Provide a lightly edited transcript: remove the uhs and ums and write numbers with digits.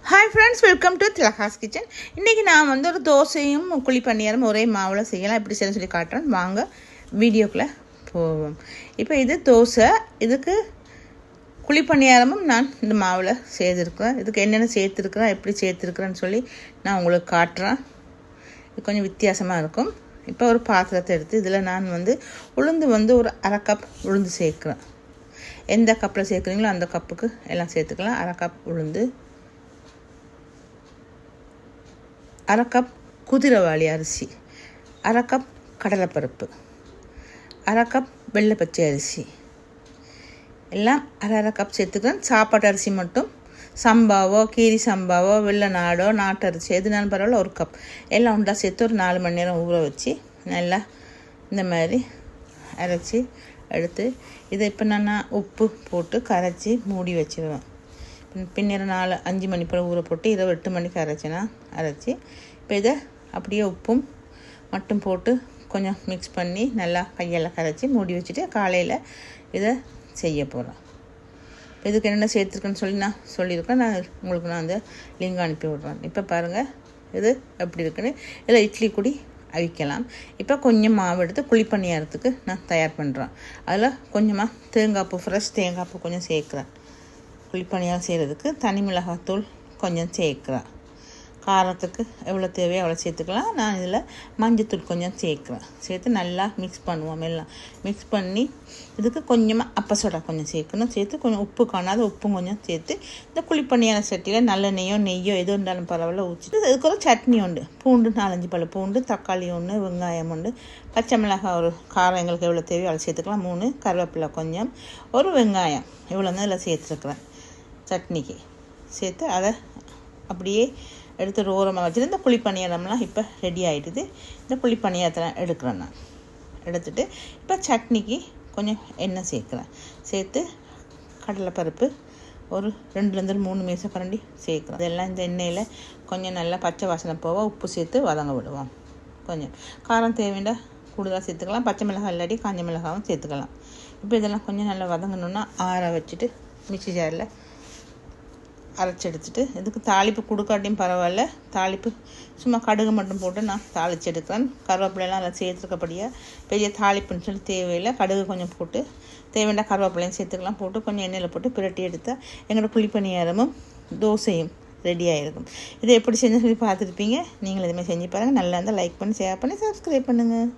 Hi friends, welcome to Thilaga's kitchen. இன்றைக்கி நான் வந்து ஒரு தோசையும் குழி பணியாரம் ஒரே மாவில் செய்யலாம், எப்படி செய்யணும்னு சொல்லி காட்டுறேன். வாங்க வீடியோக்குள்ளே போவோம். இப்போ இது தோசை, இதுக்கு குழி பணியாரமும் நான் இந்த மாவில் செய்திருக்கிறேன். இதுக்கு என்னென்ன சேர்த்துருக்குறேன், எப்படி சேர்த்துருக்குறேன்னு சொல்லி நான் உங்களுக்கு காட்டுறேன். இது கொஞ்சம் வித்தியாசமாக இருக்கும். இப்போ ஒரு பாத்திரத்தை எடுத்து இதில் நான் வந்து உளுந்து வந்து ஒரு அரை கப் உளுந்து சேர்க்குறேன். எந்த கப்பில் சேர்க்குறீங்களோ அந்த கப்புக்கு எல்லாம் சேர்த்துக்கலாம். அரை கப் உளுந்து, அரை கப் குதிரைவாளி அரிசி, அரை கப் கடலைப்பருப்பு, அரை கப் வெள்ளை பச்சை அரிசி, எல்லாம் அரை கப் சேர்த்துக்கிறேன். சாப்பாட்டு அரிசி மட்டும் சம்பாவோ கீரி சம்பாவோ வெள்ளை நாடோ நாட்டரிசி எதுனாலும் பரவாயில்ல, ஒரு கப் எல்லாம் உண்டா சேர்த்து ஒரு 4 மணி நேரம் ஊற வச்சு நல்லா இந்த மாதிரி அரைச்சி எடுத்து இதை இப்போ நான் உப்பு போட்டு கரைச்சி மூடி வச்சுருவேன். பின்னர் 4-5 மணி போல் ஊற போட்டு 8 மணிக்கு அரைச்சி இப்போ இதை அப்படியே உப்பும் மட்டும் போட்டு கொஞ்சம் மிக்ஸ் பண்ணி நல்லா கையெல்லாம் கரைச்சி மூடி வச்சுட்டு காலையில் இதை செய்ய போகிறேன். இதுக்கு என்னென்ன சேர்த்துருக்குன்னு சொல்லி நான் சொல்லியிருக்கேன். உங்களுக்கு நான் அந்த லிங்க் அனுப்பி விட்றேன். இப்போ பாருங்கள் இது எப்படி இருக்குன்னு. இதில் இட்லி கூடி அவிக்கலாம். இப்போ கொஞ்சம் மாவு எடுத்து குழி பணியாரத்துக்கு நான் தயார் பண்ணுறேன். அதில் கொஞ்சமாக தேங்காய்ப்பூ, ஃப்ரெஷ் தேங்காய்ப்பூ கொஞ்சம் சேர்க்குறேன். குழிப்பணியாரம் செய்கிறதுக்கு தனி மிளகாத்தூள் கொஞ்சம் சேர்க்குறேன். காரத்துக்கு எவ்வளோ தேவையோ அவ்வளோ சேர்த்துக்கலாம். நான் இதில் மஞ்சத்தூள் கொஞ்சம் சேர்க்குறேன். சேர்த்து நல்லா மிக்ஸ் பண்ணுவோம். எல்லாம் மிக்ஸ் பண்ணி இதுக்கு கொஞ்சமாக அப்பசோடா கொஞ்சம் சேர்க்கணும். சேர்த்து கொஞ்சம் உப்பு காணாத உப்பும் கொஞ்சம் சேர்த்து இந்த குழிப்பணியார சட்டியில் நல்லெண்ணெய்யோ நெய்யோ எது இருந்தாலும் பரவாயில்ல ஊற்றிட்டு அதுக்கு ஒரு சட்னி உண்டு. பூண்டு 4-5 பல் பூண்டு, தக்காளி 1, வெங்காயம் 1, பச்சை மிளகாய் ஒரு காரம் எங்களுக்கு எவ்வளோ தேவையோ அவ்வளோ சேர்த்துக்கலாம். 3 கருவேப்பிலை கொஞ்சம், ஒரு வெங்காயம் இவ்வளோ தான் இதில் சேர்த்துருக்குறேன். சட்னிக்கு சேர்த்து அதை அப்படியே எடுத்து ஒரு ஓரமாக வச்சுட்டு இந்த புளி பணியாரம்லாம் இப்போ ரெடி ஆகிடுது. இந்த புளி பணியாரத்தை எடுக்கிறேன். நான் எடுத்துகிட்டு இப்போ சட்னிக்கு கொஞ்சம் எண்ணெய் சேர்க்குறேன். சேர்த்து கடலைப்பருப்பு ஒரு 2-3 மேசக்கரண்டி சேர்க்குறேன். இதெல்லாம் இந்த எண்ணெயில் கொஞ்சம் நல்லா பச்சை வாசனை போக உப்பு சேர்த்து வதங்க விடுவோம். கொஞ்சம் காரம் தேவைண்டா கூடுதலாக சேர்த்துக்கலாம். பச்சை மிளகாய் இல்லாட்டி காஞ்ச மிளகாவும் சேர்த்துக்கலாம். இப்போ இதெல்லாம் கொஞ்சம் நல்லா வதங்கணுன்னா ஆற வச்சுட்டு மிக்ஸி ஜாரில் அரைச்சி எடுத்துட்டு இதுக்கு தாளிப்பு கொடுக்காட்டியும் பரவாயில்ல. தாளிப்பு சும்மா கடுகு மட்டும் போட்டு நான் தாளித்து எடுக்கிறேன். கருவேப்பிலையெல்லாம் அதில் சேர்த்துருக்கப்படியாக பெரிய தாளிப்புன்னு சொல்லி தேவையில்லை. கடுகு கொஞ்சம் போட்டு தேவையான கருவேப்பிலையும் சேர்த்துக்கலாம். போட்டு கொஞ்சம் எண்ணெயில் போட்டு பிரட்டி எடுத்தால் எங்களோட குழி பணியாரமும் தோசையும் ரெடி ஆகிருக்கும். இதை எப்படி செஞ்சு சொல்லி பார்த்துருப்பீங்க. நீங்களும் இதுமாதிரி செஞ்சு பாருங்கள். நல்லா இருந்தால் லைக் பண்ணி, ஷேர் பண்ணி, சப்ஸ்கிரைப் பண்ணுங்கள்.